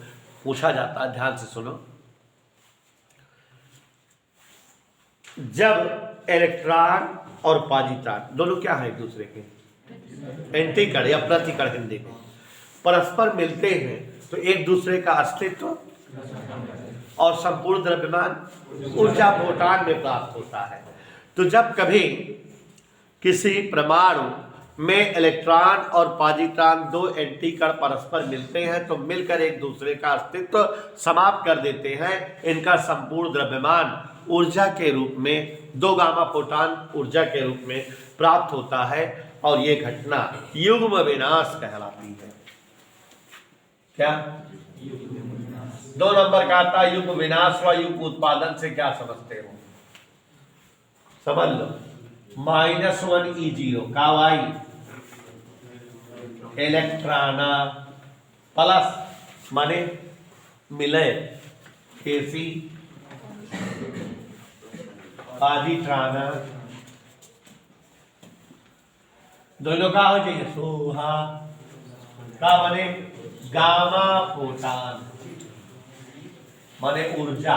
पूछा जाता है, ध्यान से सुनो। जब इलेक्ट्रॉन और पॉजिट्रॉन दोनों क्या है एक दूसरे के एंटी कण या प्रतिकण हिंदी में परस्पर मिलते हैं तो एक दूसरे का अस्तित्व और संपूर्ण द्रव्यमान ऊर्जा फोटॉन में प्राप्त होता है। तो जब कभी किसी परमाणु में इलेक्ट्रॉन और पॉजिट्रॉन 2 एंटी कण परस्पर मिलते हैं तो मिलकर एक दूसरे का अस्तित्व समाप्त कर देते हैं। इनका संपूर्ण द्रव्यमान ऊर्जा के रूप में 2 गामा फोटॉन ऊर्जा के रूप में प्राप्त होता है और ये घटना युग्म विनाश कहलाती है। क्या 2 नंबर का आता है युग्म विनाश व युग्म उत्पादन से क्या समझते हो, समझ लो। -1 E0 का वाई इलेक्ट्रॉन प्लस माने मिले केसी पॉजिट्रॉन दोनों का हो जाइए सोहा का बने गामा फोटॉन माने ऊर्जा।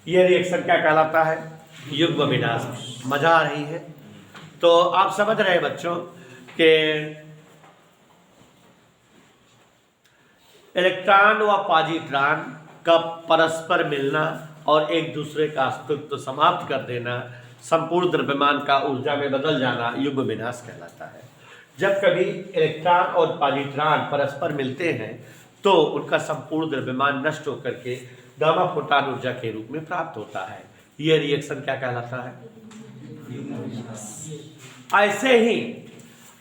ये रिएक्शन क्या कहलाता है, युग्म विनाश। मजा आ रही है? तो आप समझ रहे हैं बच्चों कि इलेक्ट्रॉन व पॉजिट्रॉन का परस्पर मिलना और एक दूसरे का अस्तित्व समाप्त कर देना, संपूर्ण द्रव्यमान का ऊर्जा में बदल जाना युग्म विनाश कहलाता है। जब कभी इलेक्ट्रॉन और पॉजिट्रॉन परस्पर मिलते हैं तो उनका संपूर्ण द्रव्यमान नष्ट होकर के गामा फोटॉन ऊर्जा के रूप में प्राप्त होता है। यह रिएक्शन क्या कहलाता है, ऐसे ही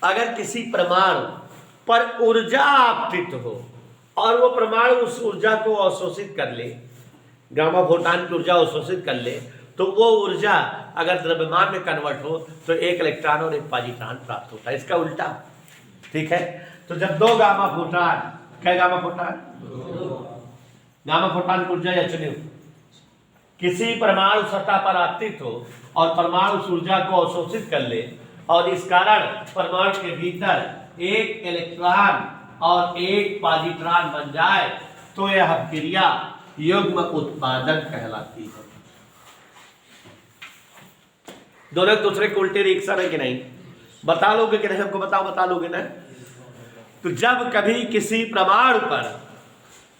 अगर किसी परमाणु पर ऊर्जा आपतित हो और वो परमाणु उस ऊर्जा को अवशोषित कर ले, गामा फोटॉन की ऊर्जा अवशोषित कर ले, तो वो ऊर्जा अगर द्रव्यमान में कन्वर्ट हो तो एक इलेक्ट्रॉन और एक पॉजिट्रॉन प्राप्त होता है। इसका उल्टा, ठीक है। तो जब 2 गामा फोटॉन, क्या गामा फोटॉन, गामा फोटॉन की ऊर्जा या चुनियो किसी परमाणु सतह पर आपतित हो और परमाणु उस ऊर्जा को अवशोषित कर ले और इस कारण परमाणु के भीतर एक इलेक्ट्रॉन और एक पॉजिट्रॉन बन जाए तो यह क्रिया युग्म उत्पादन कहलाती है। दोनों एक दूसरे के उल्टे रिएक्शन है कि नहीं, बता लोगे कि नहीं, हमको बताओ, बता लोगे ना। तो जब कभी किसी परमाणु पर,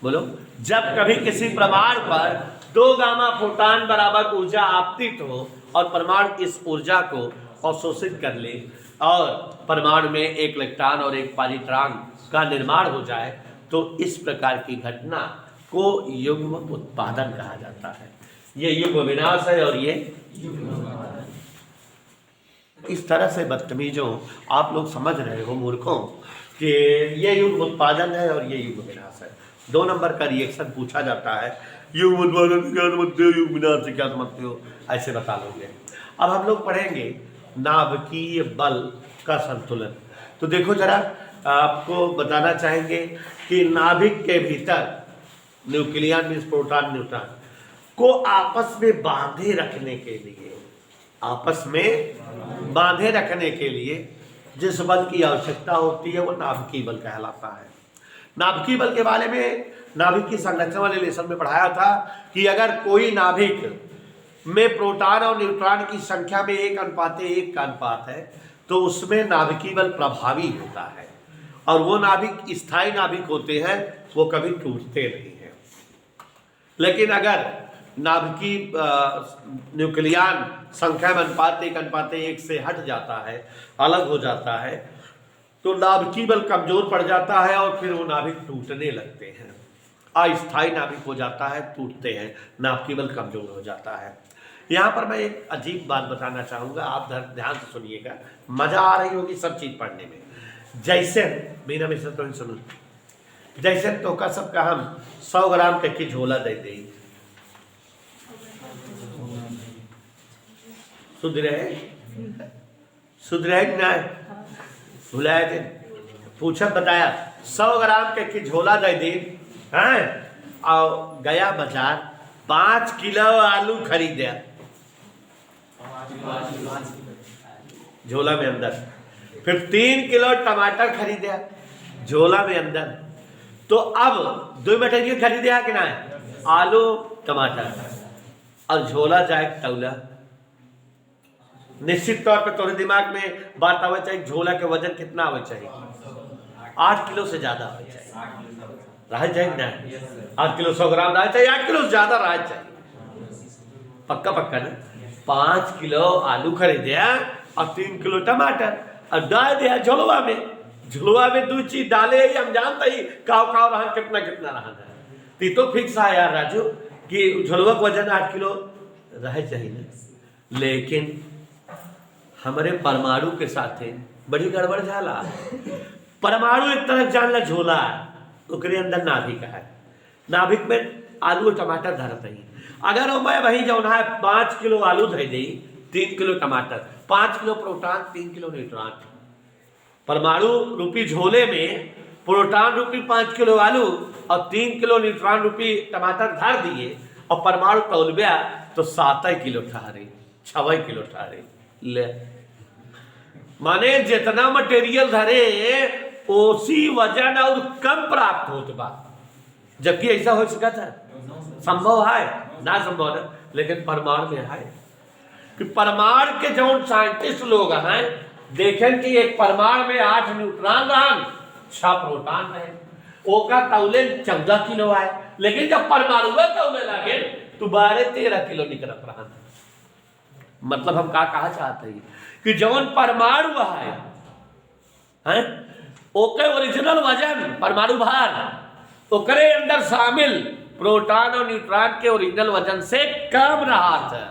बोलो, जब कभी किसी परमाणु पर 2 गामा फोटॉन बराबर ऊर्जा आपतित हो और परमाणु इस ऊर्जा को अवशोषित कर ले और परमाणु में एक इलेक्ट्रॉन और एक पॉजिट्रॉन का निर्माण हो जाए तो इस प्रकार की घटना को युग्म उत्पादन कहा जाता है। ये युग्म विनाश है और ये इस तरह से बदतमीजों आप लोग समझ रहे हो मूर्खों कि ये युग्म उत्पादन है और ये युग्म विनाश है। 2 नंबर का रिएक्शन पूछा जाता है, युग्म उत्पादन से क्या समझते हो, युग्म विनाश से क्या समझते हो, ऐसे बता लोगे। अब हम लोग पढ़ेंगे नाभिकीय बल का संतुलन। तो देखो जरा, आपको बताना चाहेंगे कि नाभिक के भीतर न्यूक्लियन मीन्स प्रोटॉन न्यूट्रॉन को आपस में बांधे रखने के लिए, आपस में बांधे रखने के लिए जिस बल की आवश्यकता होती है वो नाभिकीय बल कहलाता है। नाभिकीय बल के बारे में नाभिक की संरचना वाले लेसन में पढ़ाया था कि अगर कोई नाभिक में प्रोटॉन और न्यूट्रॉन की संख्या में 1:1 का अनुपात है तो उसमें नाभिकीय बल प्रभावी होता है, और वो नाभिक स्थायी नाभिक होते हैं, वो कभी टूटते नहीं हैं। लेकिन अगर नाभिकीय न्यूक्लियन संख्या में अनुपात 1:1 से हट जाता है, अलग हो जाता है, तो नाभिकीय बल कमजोर पड़ जाता है और फिर वो नाभिक टूटने लगते हैं, अस्थायी नाभिक हो जाता है, टूटते हैं, नाभिकीय बल कमजोर हो जाता है। यहाँ पर मैं एक अजीब बात बताना चाहूँगा, आप ध्यान से सुनिएगा, मजा आ रही होगी सब चीज़ पढ़ने में। जैसे बिना मिश्र तो ही सुनो, जैसे तो का सबका हम 100 ग्राम के झोला दे दे, शुद्ध रहे ना, भुलाया थे, पूछा बताया 100 ग्राम के झोला दे दी हैं, और गया बाजार 5 किलो आलू खरीदा झोला में अंदर, फिर 3 किलो टमाटर खरीदा झोला में अंदर, तो अब 2 मटेरियल खरीदे कि ना, आलू टमाटर, और झोला जाए तौला। निश्चित तौर पे तोरे दिमाग में बात आवे चाहिए, झोला के वजन कितना आवे चाहिए, 8 किलो से ज्यादा आवे चाहिए, रह चाहिए ना, 8 किलो 100 ग्राम रह चाहिए, 8 किलो से ज्यादा रह चाहिए, पक्का पक्का ना। 5 किलो आलू खरीदे और 3 किलो टमाटर और डाल दिया झोलवा में, झोलवा में 2 चीज डाले ही हम जानते ही काव रहन कितना कितना रहन है, ती तो फिक्स है यार राजू कि झोलवा का वजन 8 किलो रह चाहिए ना। लेकिन हमारे परमाणु के साथ बड़ी गड़बड़ झाला। परमाणु एक तरफ जानला झोला है, उसके अंदर नाभिक है, नाभिक में आलू और टमाटर धरते ही, अगर मैं वही जो है 5 किलो आलू धर दी, 3 किलो टमाटर, 5 किलो प्रोटॉन, 3 किलो न्यूट्रॉन, परमाणु रूपी झोले में प्रोटॉन रूपी 5 किलो आलू और 3 किलो न्यूट्रॉन रूपी टमाटर धर दिए, और परमाणु तौलबिया तो 7 किलो ठहरे, 6 किलो ठहरे। ले माने जितना मटेरियल धरे उसी वजन और कम प्राप्त होता बा, जबकि ऐसा हो सका था, संभव है ना, संभव ना, लेकिन परमाणु में है कि परमाणु के जो साइंटिस्ट लोग हैं देखें कि एक परमाणु में 8 न्यूट्रॉन रहन, 6 प्रोटॉन रहे, ओका तौले 14 किलो आए, लेकिन जब परमाणु तौले लगे तो 12-13 किलो निकलत रहन। मतलब हम का कहा चाहते हैं कि जौन परमाणु है ओके ओरिजिनल वजन परमाणु भार ओकरे अंदर शामिल प्रोटॉन और न्यूट्रॉन के ओरिजिनल वजन से कम रहा था,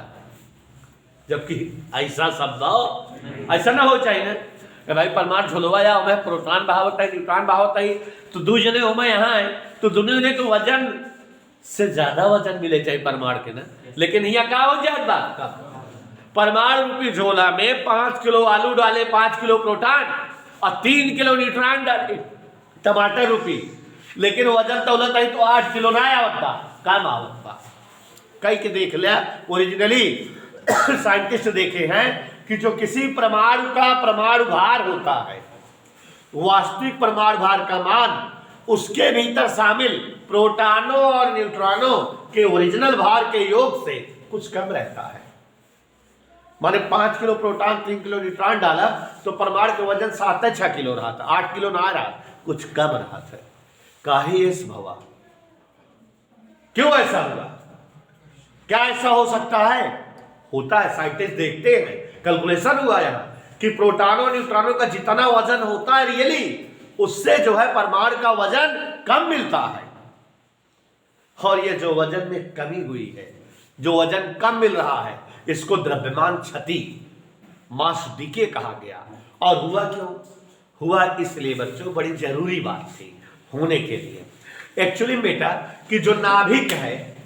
जबकि ऐसा संभव ऐसा ना हो चाहिए ना कि भाई परमाणु झुलवा या हमें प्रोटॉन बहावत है न्यूट्रॉन बहावत है, तो 2 जने हमें यहाँ है तो दोनों जने के वजन से ज्यादा वजन मिले चाहिए परमाणु के ना, लेकिन यहाँ क्या हो जाता, परमाणु रूपी झोला में 5 किलो आलू डाले, 5 किलो प्रोटॉन और 3 किलो न्यूट्रॉन डाले टमाटर रूपी, लेकिन वजन तौलत है तो 8 किलो ना आवत बा, काम आवत बा। कई के देख लिया ओरिजिनली साइंटिस्ट देखे हैं कि जो किसी परमाणु का परमाणु भार होता है, वास्तविक परमाणु भार का मान उसके भीतर शामिल प्रोटॉनों और न्यूट्रॉनों के ओरिजिनल भार के योग से कुछ कम रहता है। माने 5 किलो प्रोटॉन 3 किलो न्यूट्रॉन डाला तो परमाणु का वजन 7-6 किलो रहा था, 8 किलो ना रहा, कुछ कम रहा था। काहे इस भवा, क्यों ऐसा हुआ, क्या ऐसा हो सकता है? होता है, साइंटिस्ट देखते हैं, कैलकुलेशन हुआ यहाँ कि प्रोटॉनों न्यूट्रॉनों का जितना वजन होता है रियली उससे जो है परमाणु का वजन कम मिलता है, और ये जो वजन में कमी हुई है, जो वजन कम मिल रहा है, इसको द्रव्यमान क्षति मास डीके कहा गया। और हुआ क्यों? हुआ इसलिए बच्चों, बड़ी जरूरी बात थी होने के लिए। एक्चुअली बेटा कि जो नाभिक है,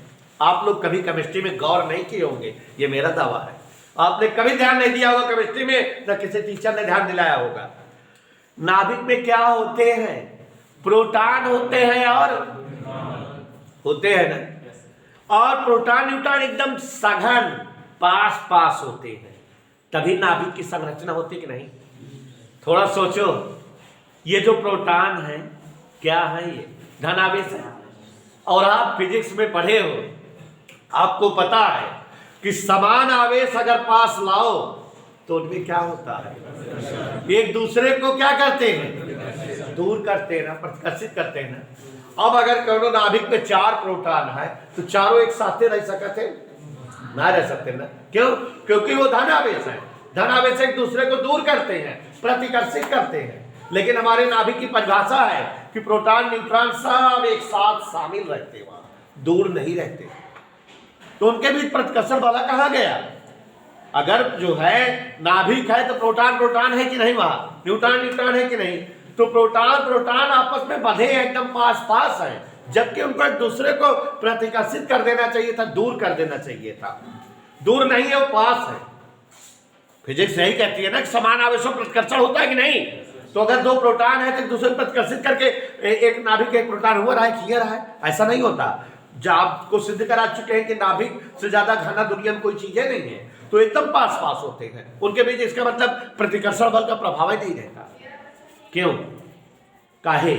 आप लोग कभी केमिस्ट्री में गौर नहीं किए होंगे, ये मेरा दावा है, आपने कभी ध्यान नहीं दिया होगा केमिस्ट्री में, न किसी टीचर ने ध्यान दिलाया होगा। नाभिक में क्या होते हैं? प्रोटॉन होते हैं और होते हैं ना, और प्रोटॉन न्यूट्रॉन एकदम सघन पास पास होते हैं, तभी नाभिक की संरचना होती कि नहीं? थोड़ा सोचो, ये जो प्रोटॉन है क्या है? ये धनावेश है, और आप फिजिक्स में पढ़े हो, आपको पता है कि समान आवेश अगर पास लाओ तो उनमें क्या होता है, एक दूसरे को क्या करते हैं, दूर करते हैं ना, प्रतिकर्षित करते हैं ना। अब अगर कौनो नाभिक में 4 प्रोटॉन है तो चारों एक साथ रह सकते हैं ना, रह सकते ना। क्यों? क्योंकि वो धनावेश है, धनावेश एक दूसरे को दूर करते हैं, प्रतिकर्षित करते हैं। लेकिन हमारे नाभिक की परिभाषा है कि प्रोटॉन न्यूट्रॉन सब एक साथ शामिल रहते, वहां दूर नहीं रहते। तो उनके बीच प्रतिकर्षण वाला कहा गया। अगर जो है नाभिक है तो प्रोटॉन प्रोटॉन है कि नहीं, वहां न्यूट्रॉन न्यूट्रॉन है कि नहीं, तो प्रोटॉन प्रोटॉन आपस में बंधे एकदम पास पास है, जबकि उनको एक दूसरे को प्रतिकर्षित कर देना चाहिए था, दूर कर देना चाहिए था। दूर नहीं है, वो पास है। फिजिक्स यही कहती है ना कि समान आवेशों प्रतिकर्षण होता है कि नहीं। तो अगर 2 प्रोटॉन है तो एक दूसरे को प्रतिकर्षित करके एक नाभिक एक प्रोटॉन हुआ रहा है, किया रहा है, ऐसा नहीं होता। जब आपको सिद्ध करा चुके हैं कि नाभिक से ज्यादा घना दुनिया में कोई चीजें नहीं है, तो एकदम पास पास होते हैं उनके बीच। इसका मतलब प्रतिकर्षण बल का प्रभाव ही नहीं रहता। क्यों? काहे?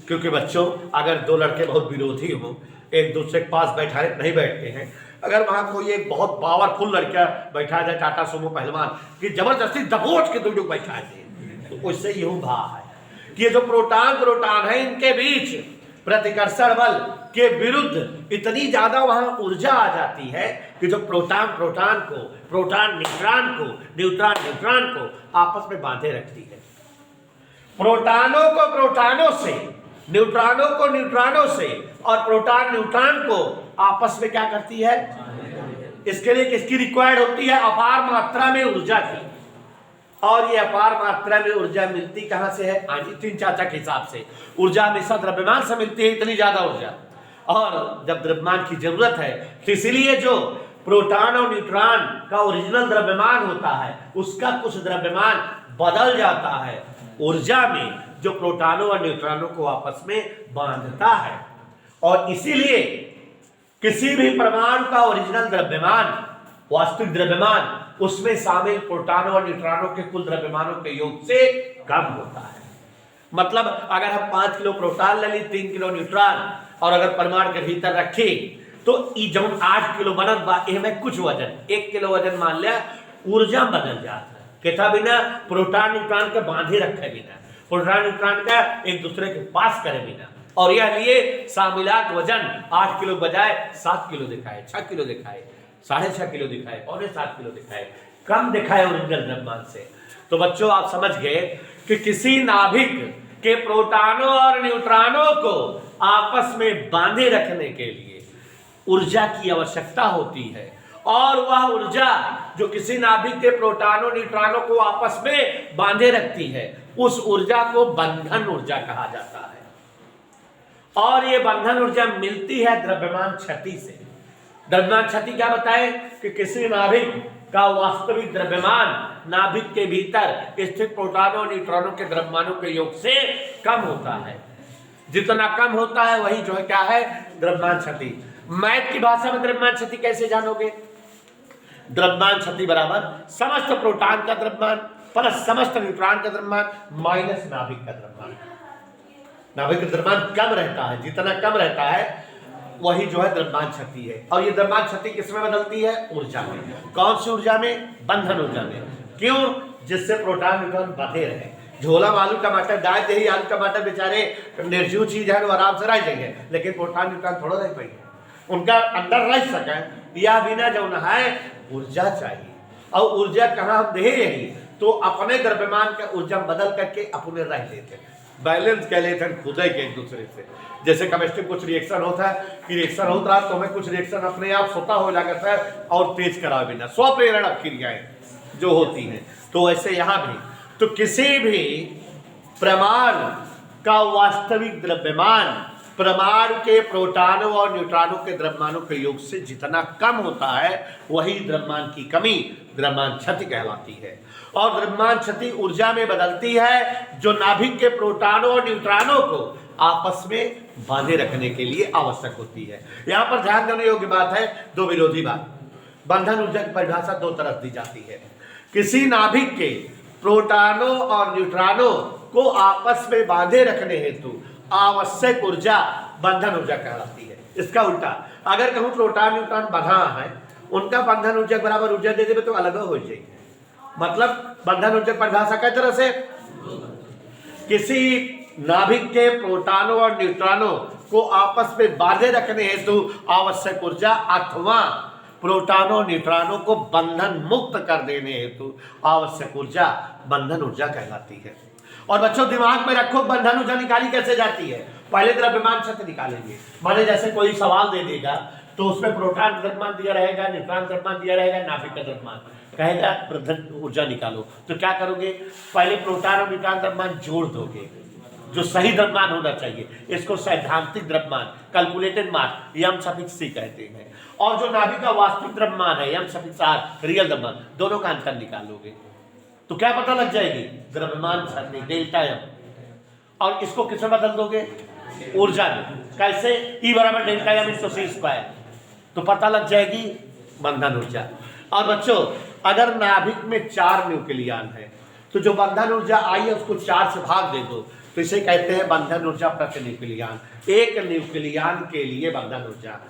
क्योंकि बच्चों, अगर 2 लड़के बहुत विरोधी हो, एक दूसरे के पास बैठा नहीं बैठते हैं, अगर वहां कोई एक बहुत पावरफुल लड़का बैठा जाए, टाटा सुमो पहलवान, कि जबरदस्ती दबोच के 2 लोग बैठा है, तो उससे यूं भा है कि ये जो प्रोटॉन प्रोटॉन है, इनके बीच प्रतिकर्षण बल के विरुद्ध इतनी ज्यादा वहां ऊर्जा आ जाती है कि जो प्रोटॉन प्रोटॉन को, प्रोटॉन न्यूट्रॉन को, न्यूट्रॉन न्यूट्रॉन को आपस में बांधे रखती है। प्रोटॉनों को प्रोटॉनों से, न्यूट्रॉनों को न्यूट्रॉनों से, और प्रोटॉन न्यूट्रॉन को आपस में क्या करती है। इसके लिए किसकी रिक्वायर्ड होती है? अपार मात्रा में ऊर्जा की। और ये अपार मात्रा में ऊर्जा मिलती कहां से है? आंटी तीन चाचा के हिसाब से ऊर्जा हमेशा द्रव्यमान से मिलती है, इतनी ज्यादा ऊर्जा। और जब द्रव्यमान की जरूरत है तो इसीलिए जो प्रोटॉन और न्यूट्रॉन का ओरिजिनल द्रव्यमान होता है, उसका कुछ द्रव्यमान बदल जाता है ऊर्जा में, जो प्रोटॉनों और न्यूट्रॉनों को आपस में बांधता है। और इसीलिए किसी भी परमाणु का ओरिजिनल द्रव्यमान, वास्तविक द्रव्यमान, उसमें शामिल प्रोटॉनों और न्यूट्रॉनों के कुल द्रव्यमानों के योग से कम होता है। मतलब अगर हम 5 किलो प्रोटॉन ले ली, 3 किलो न्यूट्रॉन, और अगर परमाणु के भीतर रखी, तो जब 8 किलो बनत बा, में कुछ वजन, 1 किलो वजन मान लिया, ऊर्जा बदल जाता है। कहता बिना प्रोटॉन न्यूट्रॉन के बांधे रखे बिना, प्रोटॉन न्यूट्रॉन का एक दूसरे के पास करे बिना, और यह लिए शामिलात वजन 8 किलो बजाय 7 किलो दिखाए, 6 किलो दिखाए, 6.5 किलो दिखाए, 7 किलो दिखाए, कम दिखाए ओरिजिनल द्रव्यमान से। तो बच्चों आप समझ गए कि किसी नाभिक के प्रोटॉनों और न्यूट्रॉनों को आपस में बांधे रखने के लिए ऊर्जा की आवश्यकता होती है। और वह ऊर्जा जो किसी नाभिक के प्रोटॉनों न्यूट्रॉनों को आपस में बांधे रखती है, उस ऊर्जा को बंधन ऊर्जा कहा जाता है। और ये बंधन ऊर्जा मिलती है द्रव्यमान क्षति से। द्रव्यमान क्षति क्या बताए कि किसी नाभिक का वास्तविक द्रव्यमान नाभिक के भीतर स्थित प्रोटॉनों न्यूट्रॉनों के द्रव्यमानों के योग से कम होता है। जितना कम होता है वही जो है क्या है, द्रव्यमान क्षति। मैथ की भाषा में द्रव्यमान क्षति कैसे जानोगे? द्रव्यमान क्षति बराबर समस्त प्रोटॉन का द्रव्यमान प्लस समस्त न्यूट्रॉन का द्रव्यमान माइनस नाभिक का द्रव्यमान। नाभिक का द्रव्यमान कम रहता है, जितना कम रहता है वही जो है द्रव्यमान क्षति है। और ये द्रव्यमान क्षति किसमें बदलती है? ऊर्जा में। कौन सी ऊर्जा में? बंधन ऊर्जा में। क्यों? जिससे प्रोटॉन न्यूट्रॉन बंधे रहे। झोला में आलू टमाटर डाल दे, आलू टमाटर बेचारे निर्जीव चीज है, वो आराम से रह जाएंगे, लेकिन प्रोटॉन न्यूट्रॉन थोड़ा रह पाएंगे, उनका अंदर रह सके। या बिना जो है ऊर्जा चाहिए, और ऊर्जा कहाँ हम दे रही, तो अपने द्रव्यमान का ऊर्जा बदल करके अपने रह लेते हैं, बैलेंस कर लेते हैं खुद के एक दूसरे से। जैसे केमिस्ट्री कुछ रिएक्शन होता है कि रिएक्शन होता है तो हमें कुछ रिएक्शन अपने आप स्वतः हो जाता है और तेज करा बिना, स्वप्रेरणा क्रियाएं जो होती हैं। तो वैसे यहाँ भी तो किसी भी परमाणु का वास्तविक द्रव्यमान परमाणु के प्रोटॉनों और न्यूट्रॉनों के द्रव्यमानों के योग से जितना कम होता है, वही द्रव्यमान की कमी द्रव्यमान क्षति कहलाती है। और द्रव्यमान क्षति ऊर्जा में बदलती है जो नाभिक के प्रोटॉनों और न्यूट्रॉनों को आपस में बांधे रखने के लिए आवश्यक होती है। यहाँ पर ध्यान देने योग्य बात है, दो विरोधी बात। बंधन ऊर्जा की परिभाषा दो तरफ दी जाती है। किसी नाभिक के प्रोटॉनों और न्यूट्रॉनों को आपस में बांधे रखने हेतु आवश्यक ऊर्जा बंधन ऊर्जा कहलाती है। इसका उल्टा अगर कहूं प्रोटॉन न्यूट्रॉन बंधा है, उनका बंधन ऊर्जा बराबर ऊर्जा दे देवे तो अलग हो जाएगी। मतलब बंधन ऊर्जा की परिभाषा किस तरह से, किसी नाभिक के प्रोटॉनों और न्यूट्रॉनों को आपस में बांधे रखने हेतु आवश्यक ऊर्जा अथवा प्रोटॉनों न्यूट्रॉनों को बंधन मुक्त कर देने हेतु आवश्यक ऊर्जा बंधन ऊर्जा कहलाती है। और बच्चों दिमाग में रखो, बंधन ऊर्जा निकाली कैसे जाती है। पहले द्रव्यमान शक्ति निकालेंगे, माने जैसे कोई सवाल दे देगा तो उसमें प्रोटॉन द्रव्यमान दिया रहेगा, न्यूट्रॉन द्रव्यमान दिया रहेगा, नाभिक का द्रव्यमान, कहेगा बंधन ऊर्जा निकालो, तो क्या करोगे, पहले प्रोटॉन और न्यूट्रॉन द्रव्यमान जोड़ दोगे, जो सही द्रव्यमान होना चाहिए, इसको सैद्धांतिक द्रव्यमान, कैलकुलेटेड मास, यम सफिक्स सी कहते हैं। और जो नाभिक का वास्तविक द्रव्यमान है, यम सफिक्स आर, रियल द्रव्यमान, दोनों का अंतर निकालोगे तो क्या पता लग जाएगी, द्रव्यमान सारणी डेल्टा एम। और इसको किसमें बदल दोगे, ऊर्जा में, कैसे, E बराबर डेल्टा एम इंटू सी स्क्वायर, तो पता लग जाएगी बंधन ऊर्जा। और बच्चों अगर नाभिक में 4 न्यूक्लियन है तो जो बंधन ऊर्जा आई है उसको 4 से भाग दे दो, तो इसे कहते हैं बंधन ऊर्जा प्रति न्यूक्लियन, एक न्यूक्लियन के लिए बंधन ऊर्जा।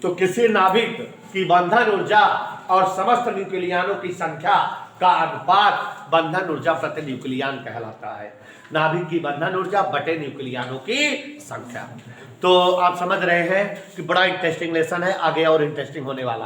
तो किसी नाभिक की बंधन ऊर्जा और समस्त न्यूक्लियनों की संख्या का अनुपात बंधन ऊर्जा प्रति न्यूक्लियन कहलाता है। नाभिक की बंधन ऊर्जा बटे न्यूक्लियनों की संख्या। तो आप समझ रहे हैं कि बड़ा इंटरेस्टिंग लेसन है, आगे और इंटरेस्टिंग होने वाला है।